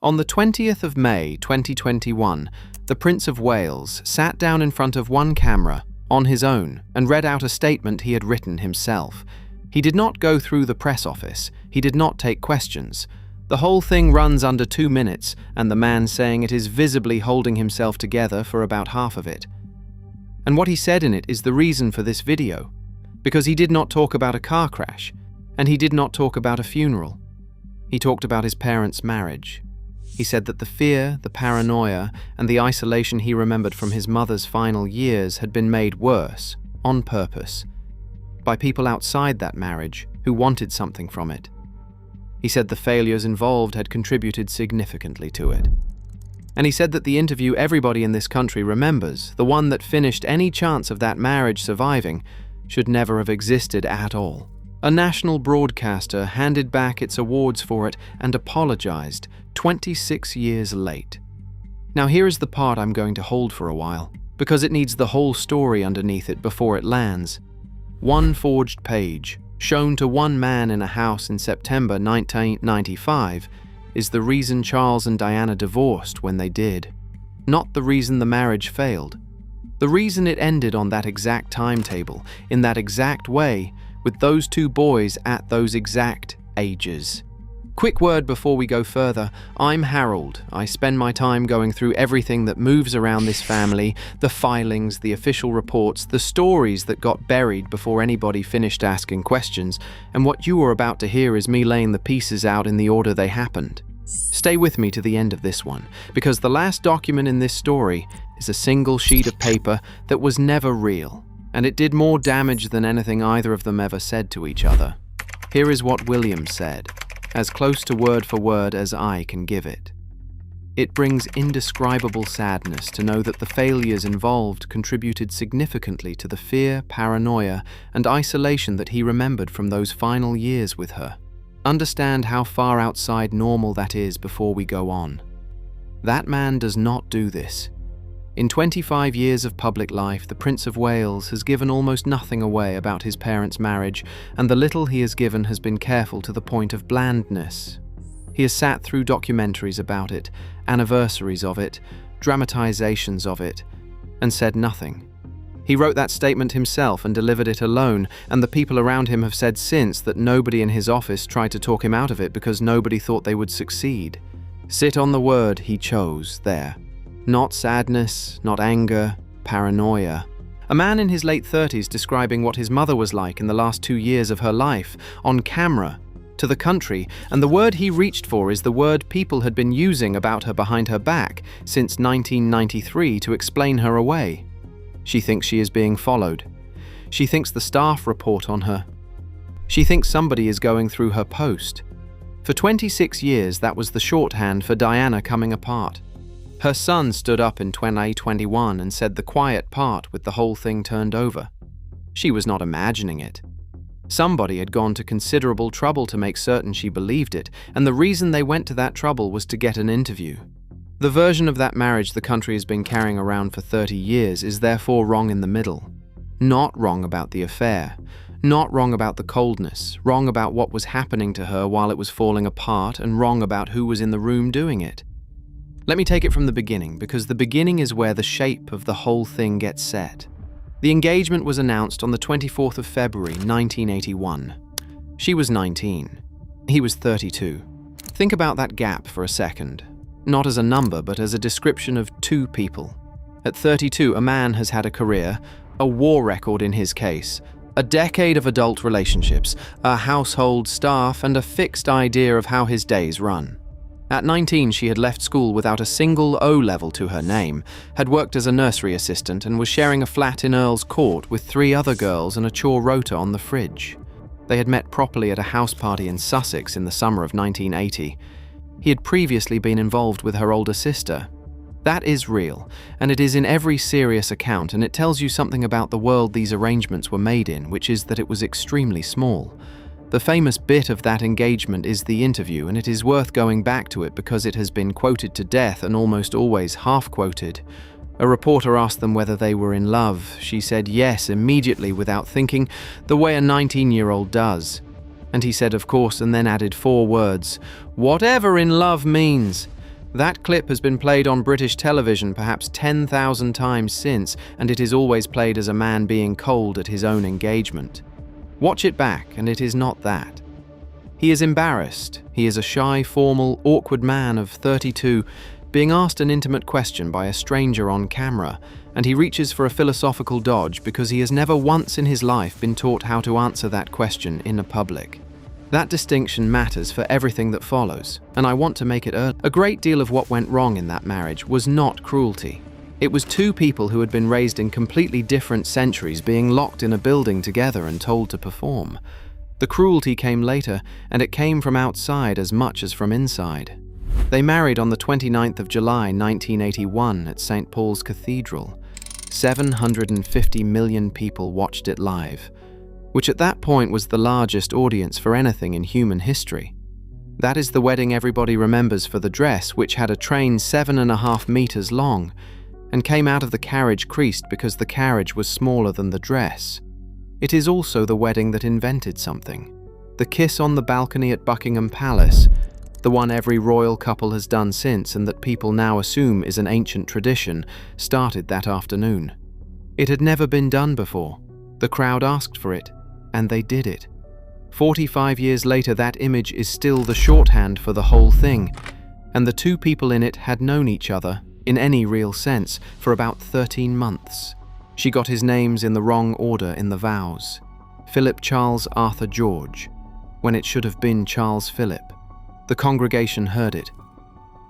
On the 20th of May 2021, the Prince of Wales sat down in front of one camera on his own and read out a statement he had written himself. He did not go through the press office. He did not take questions. The whole thing runs under 2 minutes, and the man saying it is visibly holding himself together for about half of it. And what he said in it is the reason for this video, because he did not talk about a car crash, and he did not talk about a funeral. He talked about his parents' marriage. He said that the fear, the paranoia, and the isolation he remembered from his mother's final years had been made worse, on purpose, by people outside that marriage who wanted something from it. He said the failures involved had contributed significantly to it. And he said that the interview everybody in this country remembers, the one that finished any chance of that marriage surviving, should never have existed at all. A national broadcaster handed back its awards for it and apologized 26 years late. Now here is the part I'm going to hold for a while, because it needs the whole story underneath it before it lands. One forged page, shown to one man in a house in September 1995, is the reason Charles and Diana divorced when they did. Not the reason the marriage failed. The reason it ended on that exact timetable, in that exact way, with those two boys at those exact ages. Quick word before we go further. I'm Harold. I spend my time going through everything that moves around this family, the filings, the official reports, the stories that got buried before anybody finished asking questions, and what you are about to hear is me laying the pieces out in the order they happened. Stay with me to the end of this one, because the last document in this story is a single sheet of paper that was never real, and it did more damage than anything either of them ever said to each other. Here is what William said, as close to word for word as I can give it. It brings indescribable sadness to know that the failures involved contributed significantly to the fear, paranoia, and isolation that he remembered from those final years with her. Understand how far outside normal that is before we go on. That man does not do this. In 25 years of public life, the Prince of Wales has given almost nothing away about his parents' marriage, and the little he has given has been careful to the point of blandness. He has sat through documentaries about it, anniversaries of it, dramatizations of it, and said nothing. He wrote that statement himself and delivered it alone, and the people around him have said since that nobody in his office tried to talk him out of it because nobody thought they would succeed. Sit on the word he chose there. Not sadness, not anger, paranoia. A man in his late 30s describing what his mother was like in the last 2 years of her life, on camera, to the country, and the word he reached for is the word people had been using about her behind her back since 1993 to explain her away. She thinks she is being followed. She thinks the staff report on her. She thinks somebody is going through her post. For 26 years, that was the shorthand for Diana coming apart. Her son stood up in 2021 and said the quiet part with the whole thing turned over. She was not imagining it. Somebody had gone to considerable trouble to make certain she believed it, and the reason they went to that trouble was to get an interview. The version of that marriage the country has been carrying around for 30 years is therefore wrong in the middle. Not wrong about the affair. Not wrong about the coldness. Wrong about what was happening to her while it was falling apart, and wrong about who was in the room doing it. Let me take it from the beginning, because the beginning is where the shape of the whole thing gets set. The engagement was announced on the 24th of February, 1981. She was 19. He was 32. Think about that gap for a second. Not as a number, but as a description of two people. At 32, a man has had a career, a war record in his case, a decade of adult relationships, a household staff, and a fixed idea of how his days run. At 19, she had left school without a single O-level to her name, had worked as a nursery assistant, and was sharing a flat in Earl's Court with 3 other girls and a chore rota on the fridge. They had met properly at a house party in Sussex in the summer of 1980. He had previously been involved with her older sister. That is real, and it is in every serious account, and it tells you something about the world these arrangements were made in, which is that it was extremely small. The famous bit of that engagement is the interview, and it is worth going back to it because it has been quoted to death and almost always half-quoted. A reporter asked them whether they were in love. She said yes immediately without thinking, the way a 19-year-old does. And he said of course, and then added 4 words, "Whatever in love means." That clip has been played on British television perhaps 10,000 times since, and it is always played as a man being cold at his own engagement. Watch it back, and it is not that. He is embarrassed. He is a shy, formal, awkward man of 32, being asked an intimate question by a stranger on camera, and he reaches for a philosophical dodge because he has never once in his life been taught how to answer that question in a public. That distinction matters for everything that follows, and I want to make it early. A great deal of what went wrong in that marriage was not cruelty. It was two people who had been raised in completely different centuries being locked in a building together and told to perform. The cruelty came later, and it came from outside as much as from inside. They married on the 29th of July 1981 at St. Paul's Cathedral. 750 million people watched it live, which at that point was the largest audience for anything in human history. That is the wedding everybody remembers for the dress, which had a train 7.5 meters long and came out of the carriage creased because the carriage was smaller than the dress. It is also the wedding that invented something. The kiss on the balcony at Buckingham Palace, the one every royal couple has done since and that people now assume is an ancient tradition, started that afternoon. It had never been done before. The crowd asked for it, and they did it. 45 years later, that image is still the shorthand for the whole thing, and the two people in it had known each other, in any real sense, for about 13 months. She got his names in the wrong order in the vows. Philip Charles Arthur George, when it should have been Charles Philip. The congregation heard it.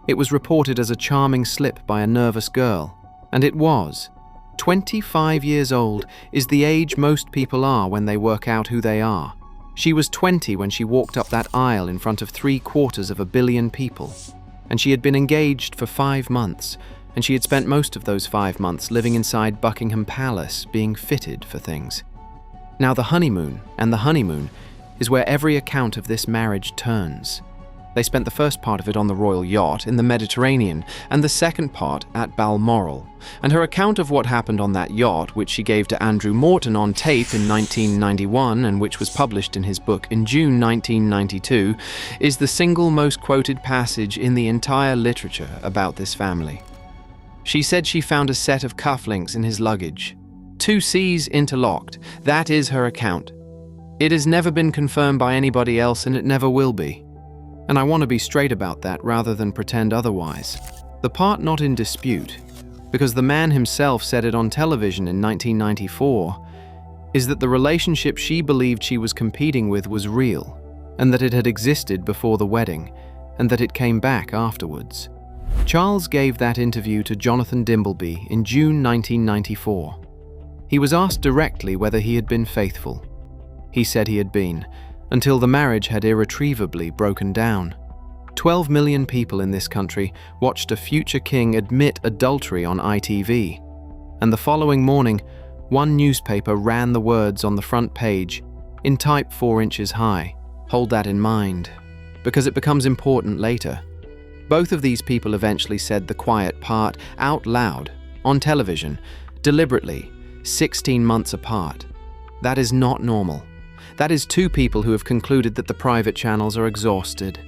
It was reported as a charming slip by a nervous girl, and it was. 25 years old is the age most people are when they work out who they are. She was 20 when she walked up that aisle in front of 750 million people. And she had been engaged for 5 months, and she had spent most of those 5 months living inside Buckingham Palace, being fitted for things. Now the honeymoon is where every account of this marriage turns. They spent the first part of it on the royal yacht in the Mediterranean and the second part at Balmoral. And her account of what happened on that yacht, which she gave to Andrew Morton on tape in 1991 and which was published in his book in June 1992, is the single most quoted passage in the entire literature about this family. She said she found a set of cufflinks in his luggage. 2 C's interlocked. That is her account. It has never been confirmed by anybody else, and it never will be. And I want to be straight about that rather than pretend otherwise. The part not in dispute, because the man himself said it on television in 1994, is that the relationship she believed she was competing with was real, and that it had existed before the wedding, and that it came back afterwards. Charles gave that interview to Jonathan Dimbleby in June 1994. He was asked directly whether he had been faithful. He said he had been, until the marriage had irretrievably broken down. 12 million people in this country watched a future king admit adultery on ITV, and the following morning, one newspaper ran the words on the front page, in type 4 inches high. Hold that in mind, because it becomes important later. Both of these people eventually said the quiet part out loud, on television, deliberately, 16 months apart. That is not normal. That is 2 people who have concluded that the private channels are exhausted.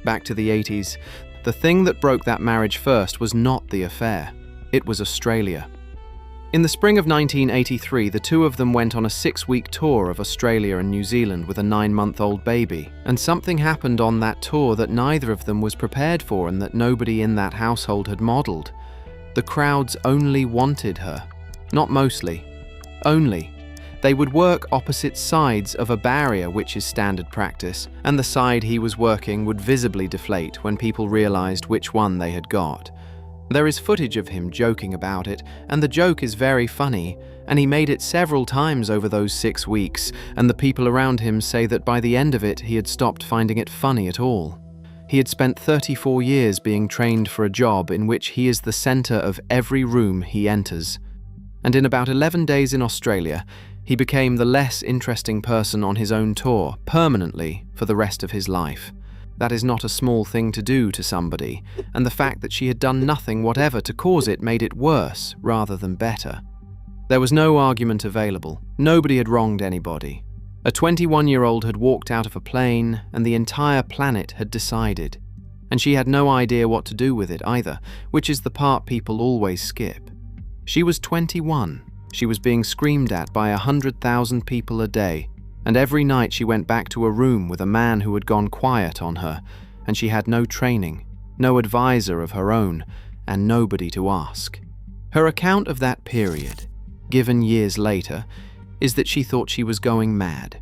Back to the 80s, the thing that broke that marriage first was not the affair. It was Australia. In the spring of 1983, the 2 of them went on a 6-week tour of Australia and New Zealand with a 9-month-old baby, and something happened on that tour that neither of them was prepared for and that nobody in that household had modeled. The crowds only wanted her. Not mostly. Only. They would work opposite sides of a barrier, which is standard practice, and the side he was working would visibly deflate when people realized which one they had got. There is footage of him joking about it, and the joke is very funny, and he made it several times over those 6 weeks, and the people around him say that by the end of it he had stopped finding it funny at all. He had spent 34 years being trained for a job in which he is the center of every room he enters. And in about 11 days in Australia, he became the less interesting person on his own tour, permanently, for the rest of his life. That is not a small thing to do to somebody, and the fact that she had done nothing whatever to cause it made it worse rather than better. There was no argument available. Nobody had wronged anybody. A 21-year-old had walked out of a plane, and the entire planet had decided. and she had no idea what to do with it either, which is the part people always skip. She was 21. She was being screamed at by 100,000 people a day, and every night she went back to a room with a man who had gone quiet on her, and she had no training, no advisor of her own, and nobody to ask. Her account of that period, given years later, is that she thought she was going mad.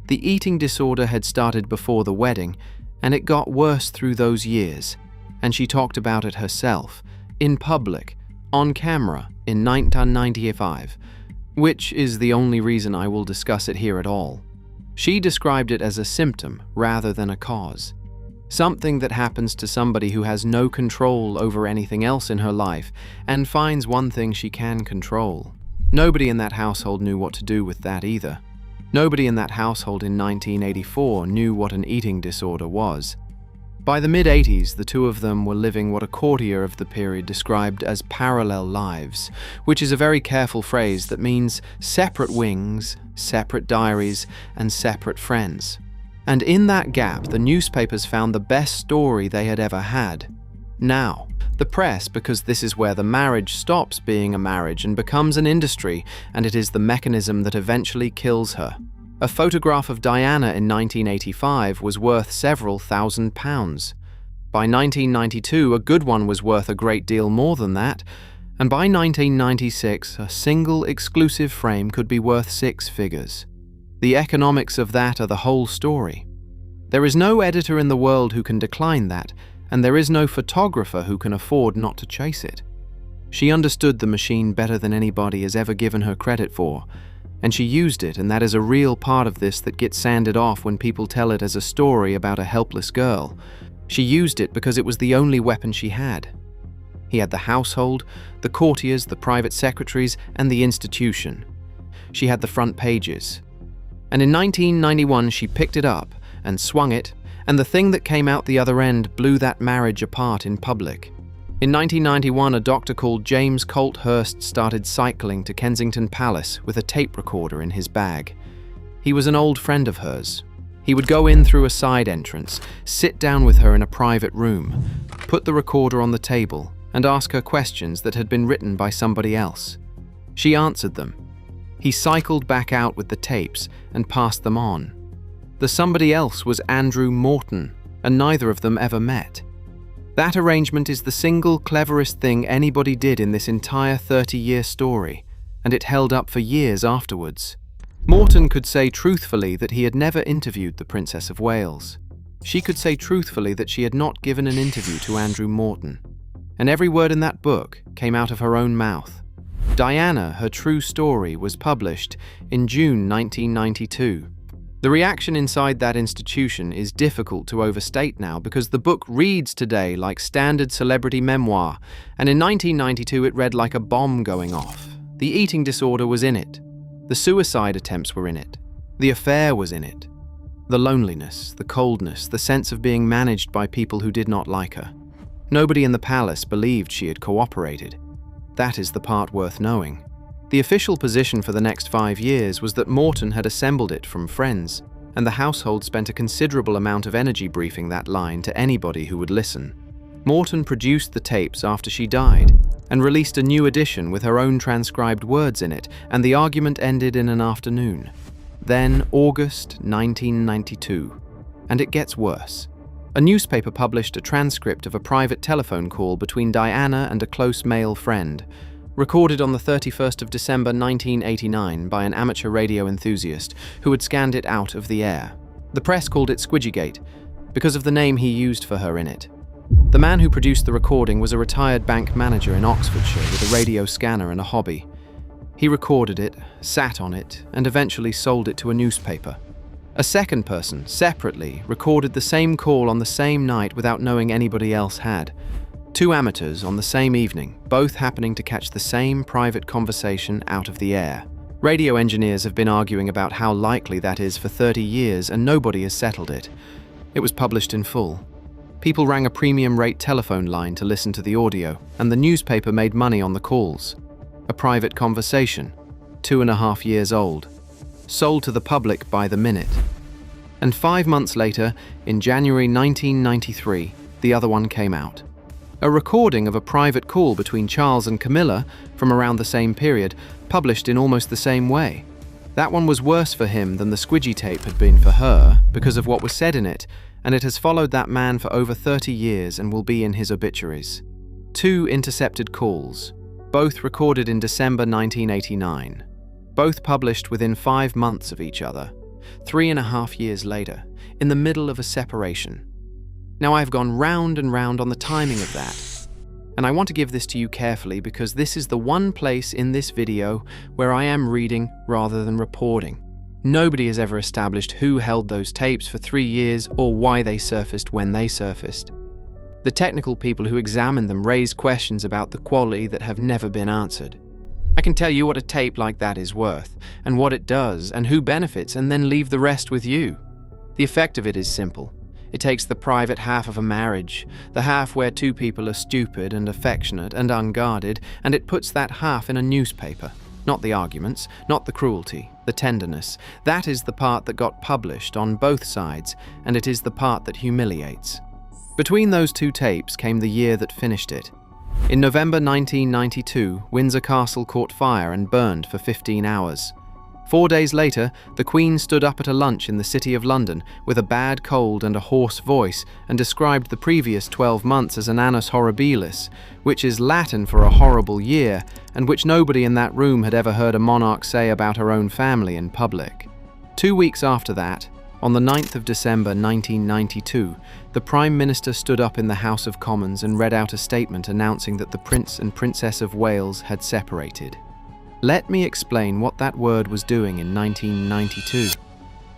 The eating disorder had started before the wedding, and it got worse through those years, and she talked about it herself, in public, on camera, in 1995, which is the only reason I will discuss it here at all. She described it as a symptom rather than a cause. Something that happens to somebody who has no control over anything else in her life and finds one thing she can control. Nobody in that household knew what to do with that either. Nobody in that household in 1984 knew what an eating disorder was. By the mid-80s, the two of them were living what a courtier of the period described as parallel lives, which is a very careful phrase that means separate wings, separate diaries, and separate friends. And in that gap, the newspapers found the best story they had ever had. Now, the press, because this is where the marriage stops being a marriage and becomes an industry, and it is the mechanism that eventually kills her. A photograph of Diana in 1985 was worth several £1,000s. By 1992, a good one was worth a great deal more than that, and by 1996, a single exclusive frame could be worth 6 figures. The economics of that are the whole story. There is no editor in the world who can decline that, and there is no photographer who can afford not to chase it. She understood the machine better than anybody has ever given her credit for, and she used it, and that is a real part of this that gets sanded off when people tell it as a story about a helpless girl. She used it because it was the only weapon she had. He had the household, the courtiers, the private secretaries, and the institution. She had the front pages. And in 1991 she picked it up and swung it, and the thing that came out the other end blew that marriage apart in public. In 1991, a doctor called James Colt Hurst started cycling to Kensington Palace with a tape recorder in his bag. He was an old friend of hers. He would go in through a side entrance, sit down with her in a private room, put the recorder on the table, and ask her questions that had been written by somebody else. She answered them. He cycled back out with the tapes and passed them on. The somebody else was Andrew Morton, and neither of them ever met. That arrangement is the single cleverest thing anybody did in this entire 30-year story, and it held up for years afterwards. Morton could say truthfully that he had never interviewed the Princess of Wales. She could say truthfully that she had not given an interview to Andrew Morton. And every word in that book came out of her own mouth. Diana, her true story, was published in June 1992. The reaction inside that institution is difficult to overstate now because the book reads today like standard celebrity memoir, and in 1992 it read like a bomb going off. The eating disorder was in it. The suicide attempts were in it. The affair was in it. The loneliness, the coldness, the sense of being managed by people who did not like her. Nobody in the palace believed she had cooperated. That is the part worth knowing. The official position for the next 5 years was that Morton had assembled it from friends, and the household spent a considerable amount of energy briefing that line to anybody who would listen. Morton produced the tapes after she died, and released a new edition with her own transcribed words in it, and the argument ended in an afternoon. Then August 1992. And it gets worse. A newspaper published a transcript of a private telephone call between Diana and a close male friend, recorded on the 31st of December 1989 by an amateur radio enthusiast who had scanned it out of the air. The press called it Squidgygate because of the name he used for her in it. The man who produced the recording was a retired bank manager in Oxfordshire with a radio scanner and a hobby. He recorded it, sat on it, and eventually sold it to a newspaper. A second person, separately, recorded the same call on the same night without knowing anybody else had. 2 amateurs on the same evening, both happening to catch the same private conversation out of the air. Radio engineers have been arguing about how likely that is for 30 years and nobody has settled it. It was published in full. People rang a premium rate telephone line to listen to the audio, and the newspaper made money on the calls. A private conversation, 2.5 years old, sold to the public by the minute. And 5 months later, in January 1993, the other one came out. A recording of a private call between Charles and Camilla from around the same period, published in almost the same way. That one was worse for him than the squidgy tape had been for her because of what was said in it, and it has followed that man for over 30 years and will be in his obituaries. 2 intercepted calls, both recorded in December 1989, both published within 5 months of each other, 3.5 years later, in the middle of a separation. Now I've gone round and round on the timing of that, and I want to give this to you carefully because this is the one place in this video where I am reading rather than reporting. Nobody has ever established who held those tapes for 3 years or why they surfaced when they surfaced. The technical people who examined them raised questions about the quality that have never been answered. I can tell you what a tape like that is worth, and what it does, and who benefits, and then leave the rest with you. The effect of it is simple. It takes the private half of a marriage, the half where 2 people are stupid and affectionate and unguarded, and it puts that half in a newspaper. Not the arguments, not the cruelty, the tenderness. That is the part that got published on both sides, and it is the part that humiliates. Between those 2 tapes came the year that finished it. In November 1992, Windsor Castle caught fire and burned for 15 hours. 4 days later, the Queen stood up at a lunch in the City of London with a bad cold and a hoarse voice and described the previous 12 months as an annus horribilis, which is Latin for a horrible year, and which nobody in that room had ever heard a monarch say about her own family in public. 2 weeks after that, on the 9th of December 1992, the Prime Minister stood up in the House of Commons and read out a statement announcing that the Prince and Princess of Wales had separated. Let me explain what that word was doing in 1992,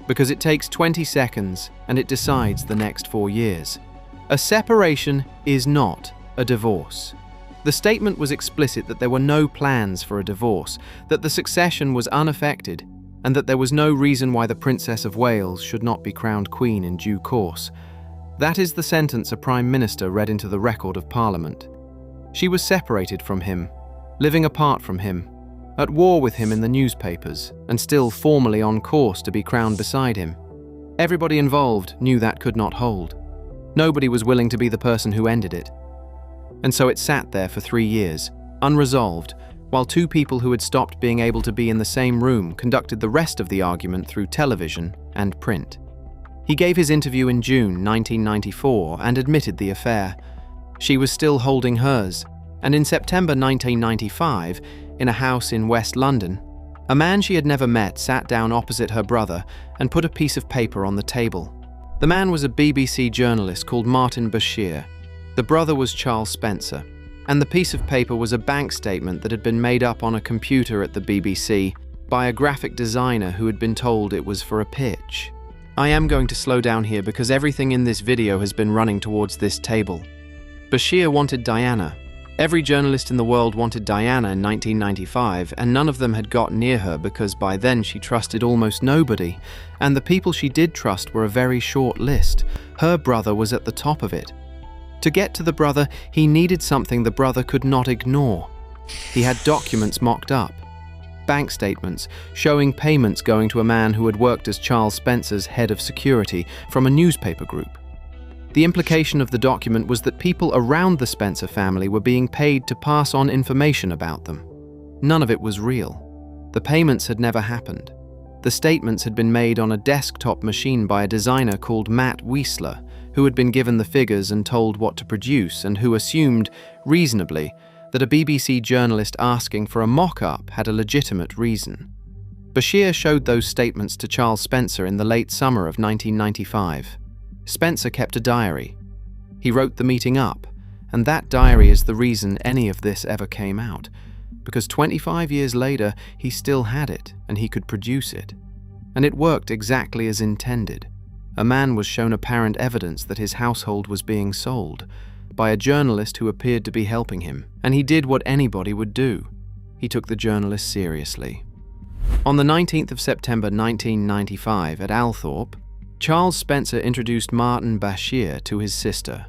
because it takes 20 seconds and it decides the next 4 years. A separation is not a divorce. The statement was explicit that there were no plans for a divorce, that the succession was unaffected, and that there was no reason why the Princess of Wales should not be crowned Queen in due course. That is the sentence a Prime Minister read into the record of Parliament. She was separated from him, living apart from him, at war with him in the newspapers, and still formally on course to be crowned beside him. Everybody involved knew that could not hold. Nobody was willing to be the person who ended it. And so it sat there for 3 years, unresolved, while 2 people who had stopped being able to be in the same room conducted the rest of the argument through television and print. He gave his interview in June 1994 and admitted the affair. She was still holding hers, and in September 1995, in a house in West London, a man she had never met sat down opposite her brother and put a piece of paper on the table. The man was a BBC journalist called Martin Bashir. The brother was Charles Spencer, and the piece of paper was a bank statement that had been made up on a computer at the BBC by a graphic designer who had been told it was for a pitch. I am going to slow down here because everything in this video has been running towards this table. Bashir wanted Diana. Every journalist in the world wanted Diana in 1995, and none of them had got near her because by then she trusted almost nobody, and the people she did trust were a very short list. Her brother was at the top of it. To get to the brother, he needed something the brother could not ignore. He had documents mocked up, bank statements showing payments going to a man who had worked as Charles Spencer's head of security from a newspaper group. The implication of the document was that people around the Spencer family were being paid to pass on information about them. None of it was real. The payments had never happened. The statements had been made on a desktop machine by a designer called Matt Wiesler, who had been given the figures and told what to produce, and who assumed, reasonably, that a BBC journalist asking for a mock-up had a legitimate reason. Bashir showed those statements to Charles Spencer in the late summer of 1995. Spencer kept a diary. He wrote the meeting up, and that diary is the reason any of this ever came out, because 25 years later he still had it and he could produce it. And it worked exactly as intended. A man was shown apparent evidence that his household was being sold by a journalist who appeared to be helping him, and he did what anybody would do. He took the journalist seriously. On the 19th of September 1995 at Althorpe, Charles Spencer introduced Martin Bashir to his sister.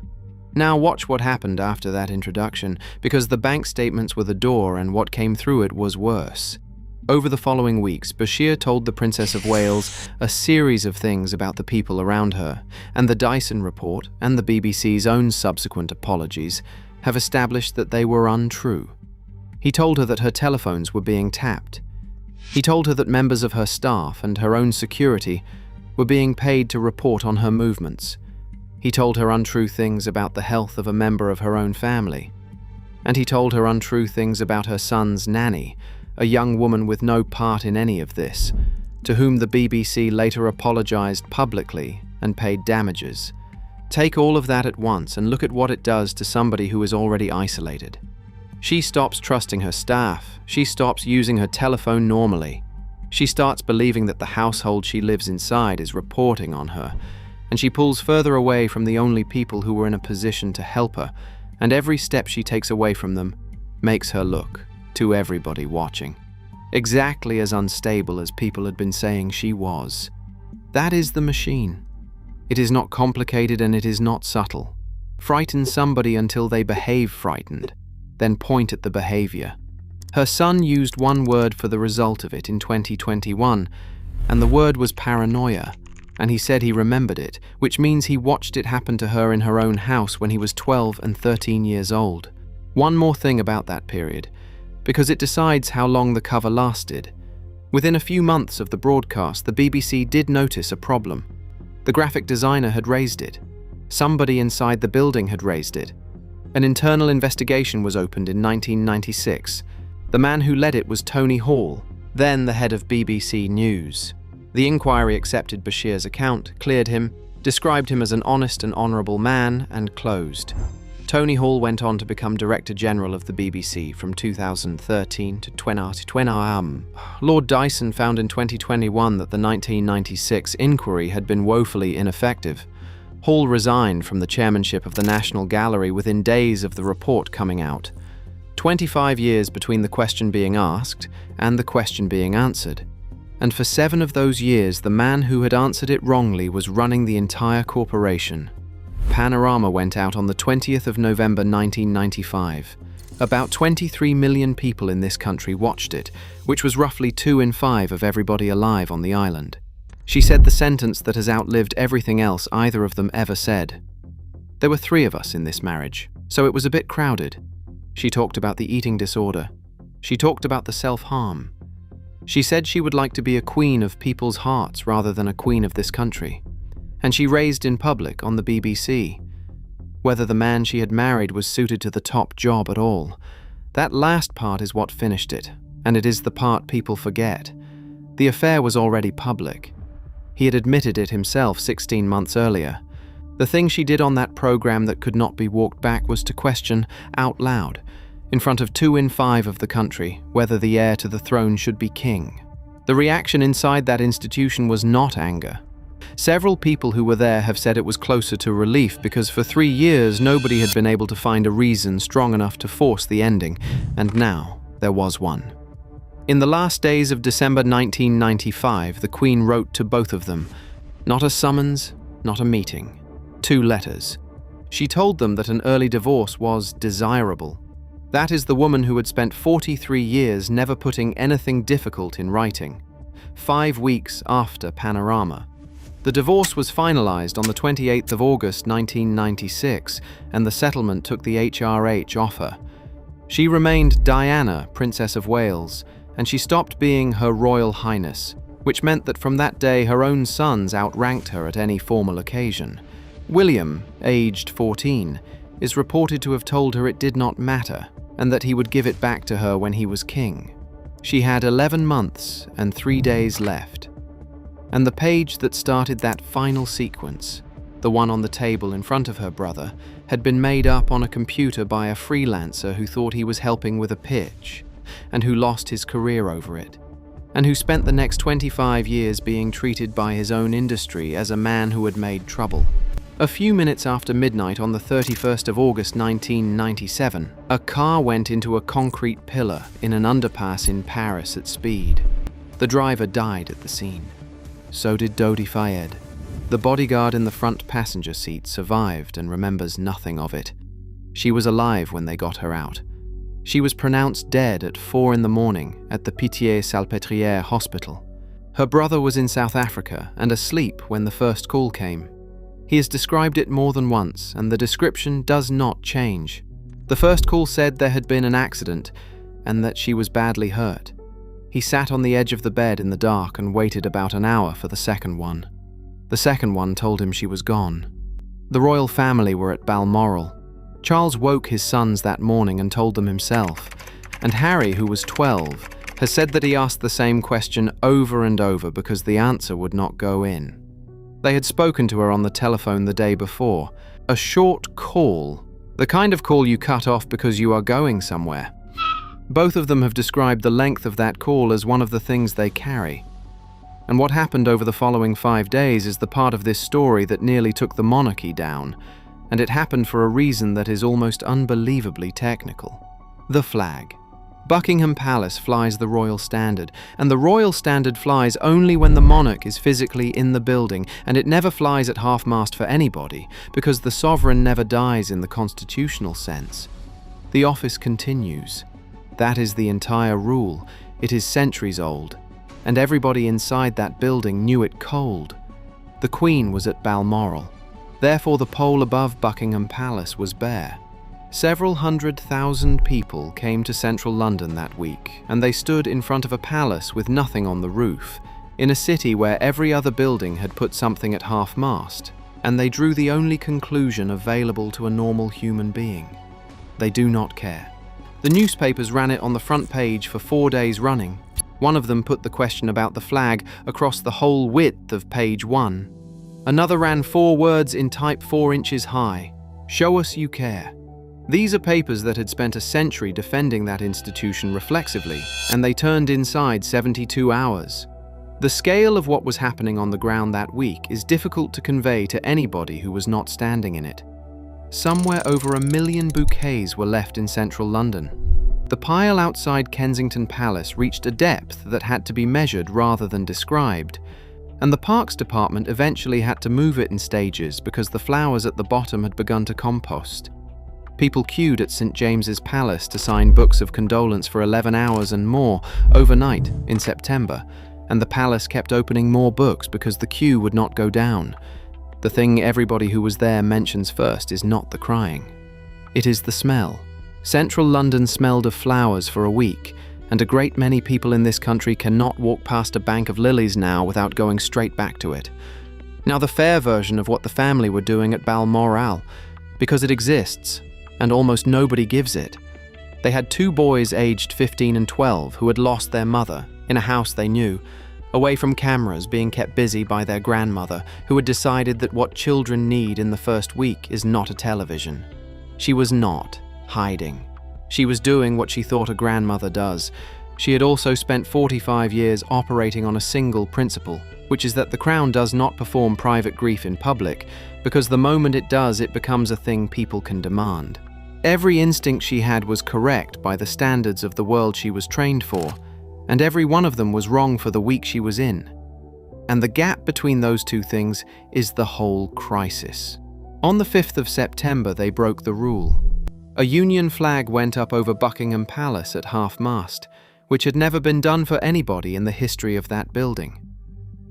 Now watch what happened after that introduction, because the bank statements were the door and what came through it was worse. Over the following weeks, Bashir told the Princess of Wales a series of things about the people around her, and the Dyson report and the BBC's own subsequent apologies have established that they were untrue. He told her that her telephones were being tapped. He told her that members of her staff and her own security were being paid to report on her movements. He told her untrue things about the health of a member of her own family. And he told her untrue things about her son's nanny, a young woman with no part in any of this, to whom the BBC later apologized publicly and paid damages. Take all of that at once and look at what it does to somebody who is already isolated. She stops trusting her staff. She stops using her telephone normally. She starts believing that the household she lives inside is reporting on her, and she pulls further away from the only people who were in a position to help her, and every step she takes away from them makes her look, to everybody watching, exactly as unstable as people had been saying she was. That is the machine. It is not complicated and it is not subtle. Frighten somebody until they behave frightened, then point at the behavior. Her son used one word for the result of it in 2021, and the word was paranoia, and he said he remembered it, which means he watched it happen to her in her own house when he was 12 and 13 years old. One more thing about that period, because it decides how long the cover lasted. Within a few months of the broadcast, the BBC did notice a problem. The graphic designer had raised it. Somebody inside the building had raised it. An internal investigation was opened in 1996. The man who led it was Tony Hall, then the head of BBC News. The inquiry accepted Bashir's account, cleared him, described him as an honest and honourable man, and closed. Tony Hall went on to become Director General of the BBC from 2013 to 2020. Lord Dyson found in 2021 that the 1996 inquiry had been woefully ineffective. Hall resigned from the chairmanship of the National Gallery within days of the report coming out. 25 years between the question being asked and the question being answered. And for 7 of those years, the man who had answered it wrongly was running the entire corporation. Panorama went out on the 20th of November 1995. About 23 million people in this country watched it, which was roughly 2 in 5 of everybody alive on the island. She said the sentence that has outlived everything else either of them ever said. There were 3 of us in this marriage, so it was a bit crowded. She talked about the eating disorder. She talked about the self-harm. She said she would like to be a queen of people's hearts rather than a queen of this country. And she raised in public on the BBC whether the man she had married was suited to the top job at all. That last part is what finished it, and it is the part people forget. The affair was already public. He had admitted it himself 16 months earlier. The thing she did on that program that could not be walked back was to question, out loud, in front of 2 in 5 of the country, whether the heir to the throne should be king. The reaction inside that institution was not anger. Several people who were there have said it was closer to relief because for 3 years nobody had been able to find a reason strong enough to force the ending, and now there was one. In the last days of December 1995, the Queen wrote to both of them. Not a summons, not a meeting. 2 letters. She told them that an early divorce was desirable. That is the woman who had spent 43 years never putting anything difficult in writing. 5 weeks after Panorama. The divorce was finalized on the 28th of August 1996, and the settlement took the HRH off her. She remained Diana, Princess of Wales, and she stopped being Her Royal Highness, which meant that from that day her own sons outranked her at any formal occasion. William, aged 14, is reported to have told her it did not matter, and that he would give it back to her when he was king. She had 11 months and 3 days left. And the page that started that final sequence, the one on the table in front of her brother, had been made up on a computer by a freelancer who thought he was helping with a pitch, and who lost his career over it, and who spent the next 25 years being treated by his own industry as a man who had made trouble. A few minutes after midnight on the 31st of August 1997, a car went into a concrete pillar in an underpass in Paris at speed. The driver died at the scene. So did Dodi Fayed. The bodyguard in the front passenger seat survived and remembers nothing of it. She was alive when they got her out. She was pronounced dead at 4 in the morning at the Pitié-Salpêtrière hospital. Her brother was in South Africa and asleep when the first call came. He has described it more than once, and the description does not change. The first call said there had been an accident and that she was badly hurt. He sat on the edge of the bed in the dark and waited about an hour for the second one. The second one told him she was gone. The royal family were at Balmoral. Charles woke his sons that morning and told them himself, and Harry, who was 12, has said that he asked the same question over and over because the answer would not go in. They had spoken to her on the telephone the day before. A short call, the kind of call you cut off because you are going somewhere. Both of them have described the length of that call as one of the things they carry. And what happened over the following 5 days is the part of this story that nearly took the monarchy down, and it happened for a reason that is almost unbelievably technical. The flag. Buckingham Palace flies the royal standard, and the royal standard flies only when the monarch is physically in the building, and it never flies at half-mast for anybody, because the sovereign never dies in the constitutional sense. The office continues. That is the entire rule. It is centuries old, and everybody inside that building knew it cold. The Queen was at Balmoral. Therefore, the pole above Buckingham Palace was bare. Several 100,000 people came to central London that week, and they stood in front of a palace with nothing on the roof, in a city where every other building had put something at half-mast, and they drew the only conclusion available to a normal human being. They do not care. The newspapers ran it on the front page for 4 days running. One of them put the question about the flag across the whole width of page 1. Another ran 4 words in type 4 inches high. Show us you care. These are papers that had spent a century defending that institution reflexively, and they turned inside 72 hours. The scale of what was happening on the ground that week is difficult to convey to anybody who was not standing in it. Somewhere over 1 million bouquets were left in central London. The pile outside Kensington Palace reached a depth that had to be measured rather than described, and the Parks Department eventually had to move it in stages because the flowers at the bottom had begun to compost. People queued at St. James's Palace to sign books of condolence for 11 hours and more overnight in September, and the palace kept opening more books because the queue would not go down. The thing everybody who was there mentions first is not the crying. It is the smell. Central London smelled of flowers for a week, and a great many people in this country cannot walk past a bank of lilies now without going straight back to it. Now the fair version of what the family were doing at Balmoral, because it exists, and almost nobody gives it. They had 2 boys aged 15 and 12 who had lost their mother in a house they knew, away from cameras, being kept busy by their grandmother, who had decided that what children need in the first week is not a television. She was not hiding. She was doing what she thought a grandmother does. She had also spent 45 years operating on a single principle, which is that the Crown does not perform private grief in public, because the moment it does, it becomes a thing people can demand. Every instinct she had was correct by the standards of the world she was trained for, and every one of them was wrong for the week she was in. And the gap between those two things is the whole crisis. On the 5th of September, they broke the rule. A Union flag went up over Buckingham Palace at half-mast, which had never been done for anybody in the history of that building.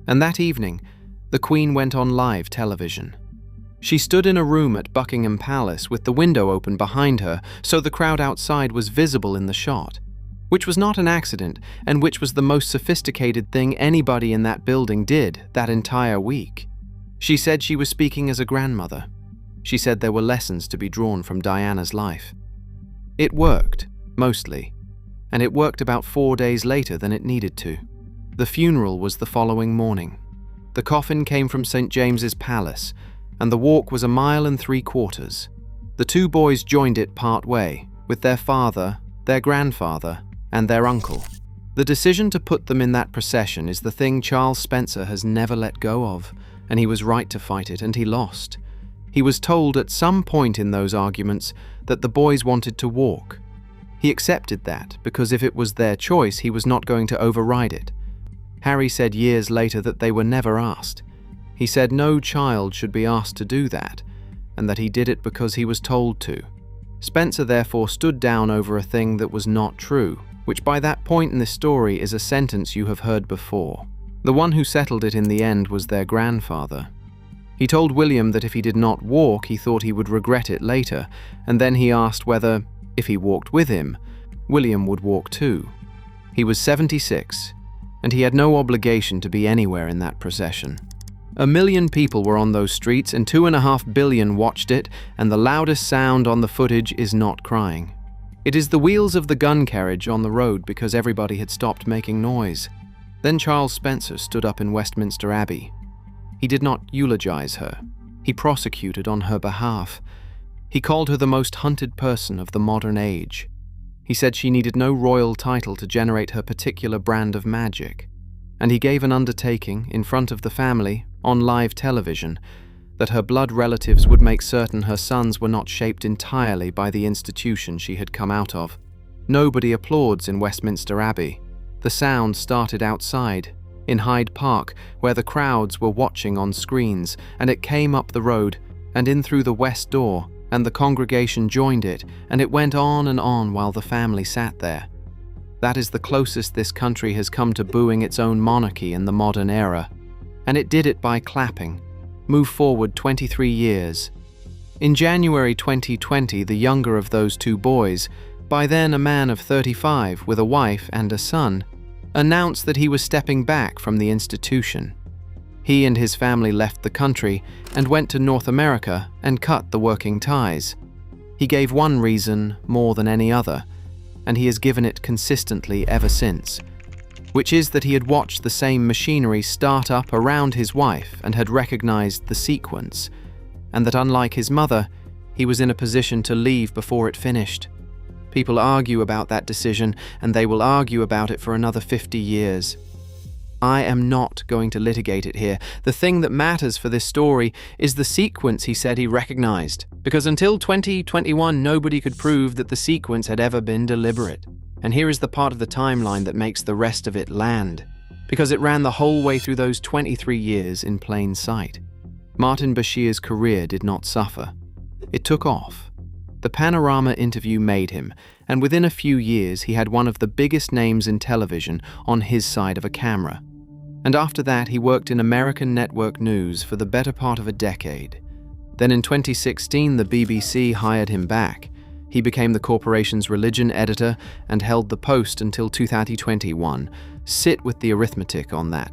And that evening, the Queen went on live television. She stood in a room at Buckingham Palace with the window open behind her, so the crowd outside was visible in the shot, which was not an accident, and which was the most sophisticated thing anybody in that building did that entire week. She said she was speaking as a grandmother. She said there were lessons to be drawn from Diana's life. It worked, mostly, and it worked about 4 days later than it needed to. The funeral was the following morning. The coffin came from St. James's Palace, and the walk was 1.75 miles. The 2 boys joined it part way, with their father, their grandfather, and their uncle. The decision to put them in that procession is the thing Charles Spencer has never let go of, and he was right to fight it, and he lost. He was told at some point in those arguments that the boys wanted to walk. He accepted that, because if it was their choice, he was not going to override it. Harry said years later that they were never asked. He said no child should be asked to do that, and that he did it because he was told to. Spencer therefore stood down over a thing that was not true, which by that point in this story is a sentence you have heard before. The one who settled it in the end was their grandfather. He told William that if he did not walk, he thought he would regret it later, and then he asked whether, if he walked with him, William would walk too. He was 76, and he had no obligation to be anywhere in that procession. 1 million people were on those streets, and 2.5 billion watched it, and the loudest sound on the footage is not crying. It is the wheels of the gun carriage on the road because everybody had stopped making noise. Then Charles Spencer stood up in Westminster Abbey. He did not eulogize her. He prosecuted on her behalf. He called her the most hunted person of the modern age. He said she needed no royal title to generate her particular brand of magic. And he gave an undertaking in front of the family, on live television, that her blood relatives would make certain her sons were not shaped entirely by the institution she had come out of. Nobody applauds in Westminster Abbey. The sound started outside, in Hyde Park, where the crowds were watching on screens, and it came up the road, and in through the west door, and the congregation joined it, and it went on and on while the family sat there. That is the closest this country has come to booing its own monarchy in the modern era. And it did it by clapping. Move forward 23 years. In January 2020, the younger of those two boys, by then a man of 35 with a wife and a son, announced that he was stepping back from the institution. He and his family left the country and went to North America and cut the working ties. He gave one reason more than any other, and he has given it consistently ever since, which is that he had watched the same machinery start up around his wife and had recognized the sequence, and that unlike his mother, he was in a position to leave before it finished. People argue about that decision, and they will argue about it for another 50 years. I am not going to litigate it here. The thing that matters for this story is the sequence he said he recognized, because until 2021 nobody could prove that the sequence had ever been deliberate. And here is the part of the timeline that makes the rest of it land, because it ran the whole way through those 23 years in plain sight. Martin Bashir's career did not suffer. It took off. The Panorama interview made him, and within a few years he had one of the biggest names in television on his side of a camera. And after that he worked in American network news for the better part of a decade. Then in 2016 the BBC hired him back. He became the corporation's religion editor and held the post until 2021. Sit with the arithmetic on that.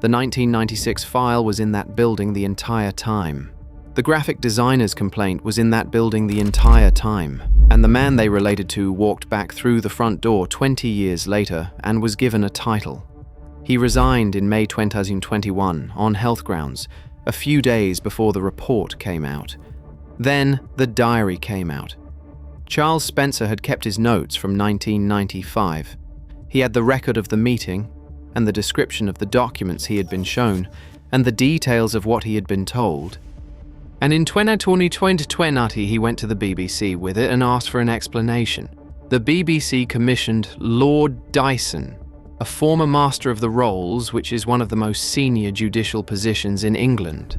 The 1996 file was in that building the entire time. The graphic designer's complaint was in that building the entire time, and the man they related to walked back through the front door 20 years later and was given a title. He resigned in May 2021 on health grounds, a few days before the report came out. Then the diary came out. Charles Spencer had kept his notes from 1995. He had the record of the meeting, and the description of the documents he had been shown, and the details of what he had been told. And in 2020 he went to the BBC with it and asked for an explanation. The BBC commissioned Lord Dyson, a former Master of the Rolls, which is one of the most senior judicial positions in England.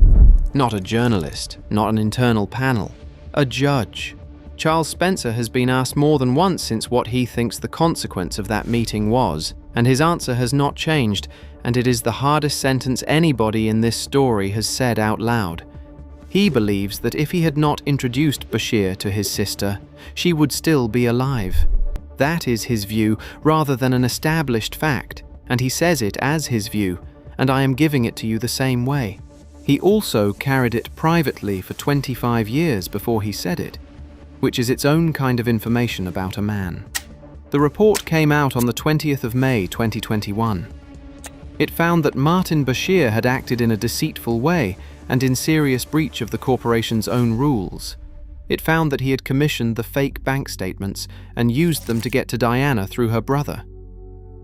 Not a journalist, not an internal panel, a judge. Charles Spencer has been asked more than once since what he thinks the consequence of that meeting was, and his answer has not changed, and it is the hardest sentence anybody in this story has said out loud. He believes that if he had not introduced Bashir to his sister, she would still be alive. That is his view rather than an established fact, and he says it as his view, and I am giving it to you the same way. He also carried it privately for 25 years before he said it, which is its own kind of information about a man. The report came out on the 20th of May 2021. It found that Martin Bashir had acted in a deceitful way and in serious breach of the corporation's own rules. It found that he had commissioned the fake bank statements and used them to get to Diana through her brother.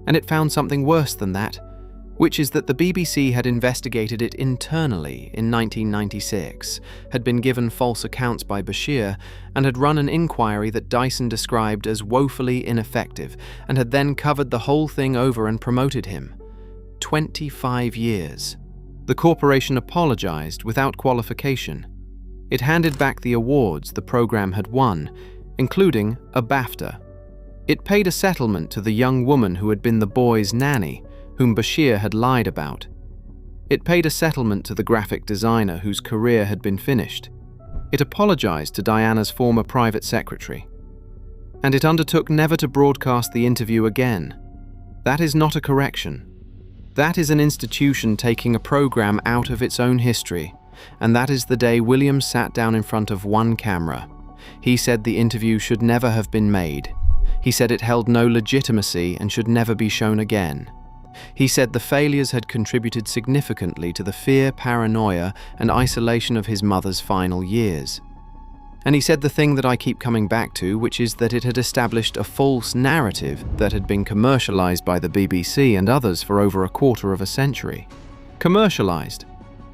And it found something worse than that, which is that the BBC had investigated it internally in 1996, had been given false accounts by Bashir, and had run an inquiry that Dyson described as woefully ineffective, and had then covered the whole thing over and promoted him. 25 years. The corporation apologized without qualification. It handed back the awards the program had won. including a BAFTA. It paid a settlement to the young woman who had been the boy's nanny, whom Bashir had lied about. It paid a settlement to the graphic designer whose career had been finished. It apologized to Diana's former private secretary. And it undertook never to broadcast the interview again. That is not a correction. That is an institution taking a program out of its own history, and that is the day Williams sat down in front of one camera. He said the interview should never have been made. He said it held no legitimacy and should never be shown again. He said the failures had contributed significantly to the fear, paranoia, and isolation of his mother's final years. And he said the thing that I keep coming back to, which is that it had established a false narrative that had been commercialized by the BBC and others for over a quarter of a century. Commercialized.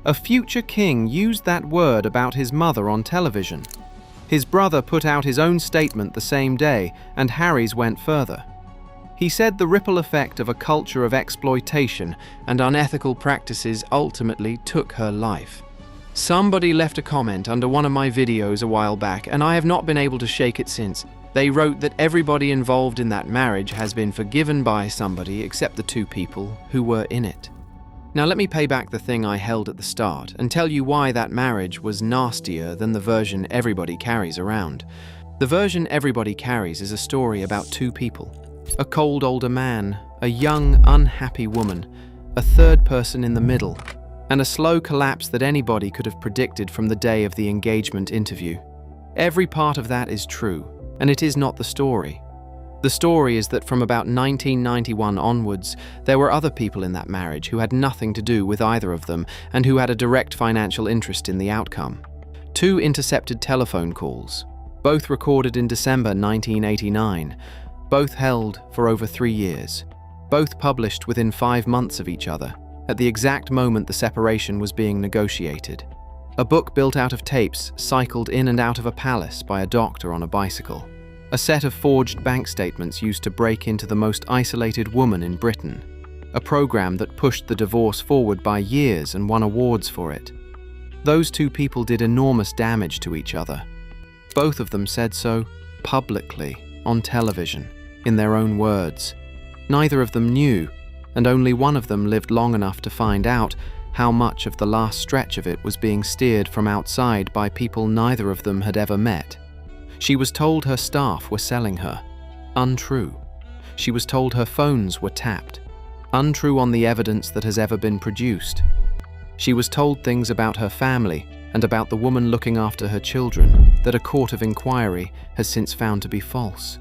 A future king used that word about his mother on television. His brother put out his own statement the same day, and Harry's went further. He said the ripple effect of a culture of exploitation and unethical practices ultimately took her life. Somebody left a comment under one of my videos a while back, and I have not been able to shake it since. They wrote that everybody involved in that marriage has been forgiven by somebody except the two people who were in it. Now let me pay back the thing I held at the start and tell you why that marriage was nastier than the version everybody carries around. The version everybody carries is a story about two people. A cold older man, a young, unhappy woman, a third person in the middle, and a slow collapse that anybody could have predicted from the day of the engagement interview. Every part of that is true, and it is not the story. The story is that from about 1991 onwards, there were other people in that marriage who had nothing to do with either of them and who had a direct financial interest in the outcome. 2 intercepted telephone calls, both recorded in December 1989, both held for over 3 years, both published within 5 months of each other, at the exact moment the separation was being negotiated. A book built out of tapes cycled in and out of a palace by a doctor on a bicycle. A set of forged bank statements used to break into the most isolated woman in Britain. A program that pushed the divorce forward by years and won awards for it. Those two people did enormous damage to each other. Both of them said so publicly, on television, in their own words. Neither of them knew, and only one of them lived long enough to find out how much of the last stretch of it was being steered from outside by people neither of them had ever met. She was told her staff were selling her. Untrue. She was told her phones were tapped. Untrue on the evidence that has ever been produced. She was told things about her family and about the woman looking after her children that a court of inquiry has since found to be false.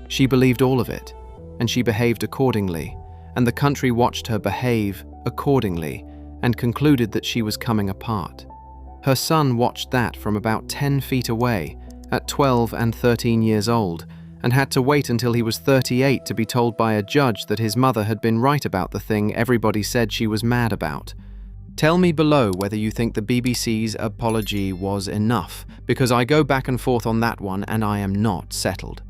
She believed all of it, and she behaved accordingly, and the country watched her behave accordingly and concluded that she was coming apart. Her son watched that from about 10 feet away, at 12 and 13 years old, and had to wait until he was 38 to be told by a judge that his mother had been right about the thing everybody said she was mad about. Tell me below whether you think the BBC's apology was enough, because I go back and forth on that one and I am not settled.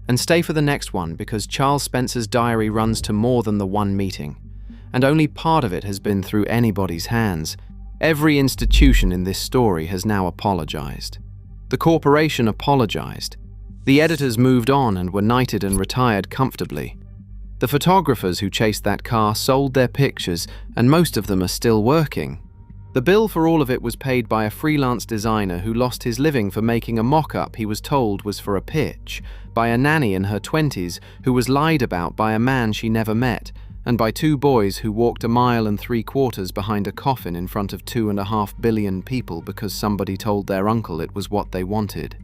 And stay for the next one, because Charles Spencer's diary runs to more than the one meeting, and only part of it has been through anybody's hands. Every institution in this story has now apologized. The corporation apologized. The editors moved on and were knighted and retired comfortably. The photographers who chased that car sold their pictures, and most of them are still working. The bill for all of it was paid by a freelance designer who lost his living for making a mock-up he was told was for a pitch, by a nanny in her 20s who was lied about by a man she never met, and by 2 boys who walked 1 3/4 miles behind a coffin in front of 2.5 billion people because somebody told their uncle it was what they wanted.